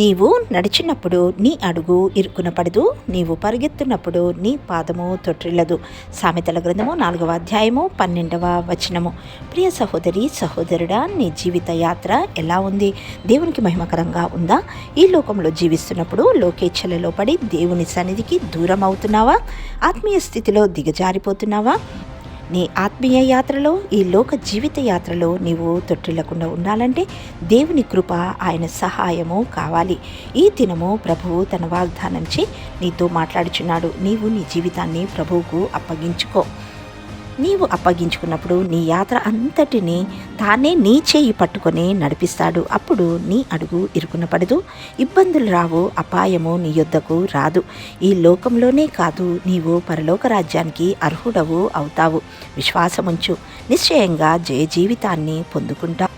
నీవు నడిచినప్పుడు నీ అడుగు ఇరుకున పడదు, నీవు పరిగెత్తున్నప్పుడు నీ పాదము తొట్టిల్లదు. సామెతల గ్రంథము 4వ అధ్యాయము 12వ వచనము. ప్రియ సహోదరి సహోదరుడా, నీ జీవిత యాత్ర ఎలా ఉంది? దేవునికి మహిమకరంగా ఉందా? ఈ లోకంలో జీవిస్తున్నప్పుడు లోకేచ్ఛలలో పడి దేవుని సన్నిధికి దూరం అవుతున్నావా? ఆత్మీయ స్థితిలో దిగజారిపోతున్నావా? నీ ఆత్మీయ యాత్రలో, ఈ లోక జీవిత యాత్రలో నీవు తొట్టిల్లకుండా ఉండాలంటే దేవుని కృప, ఆయన సహాయము కావాలి. ఈ దినము ప్రభువు తన వాగ్దానంచి నీతో మాట్లాడుచున్నాడు. నీవు నీ జీవితాన్ని ప్రభువుకు అప్పగించుకో. నీవు అప్పగించుకున్నప్పుడు నీ యాత్ర అంతటిని తానే నీ చేయి పట్టుకొని నడిపిస్తాడు. అప్పుడు నీ అడుగు ఇరుకున పడదు, ఇబ్బందులు రావు, అపాయము నీ యొద్దకు రాదు. ఈ లోకంలోనే కాదు, నీవు పరలోక రాజ్యానికి అర్హుడవు అవుతావు. విశ్వాసముంచు, నిశ్చయంగా జయ జీవితాన్ని పొందుకుంటావు.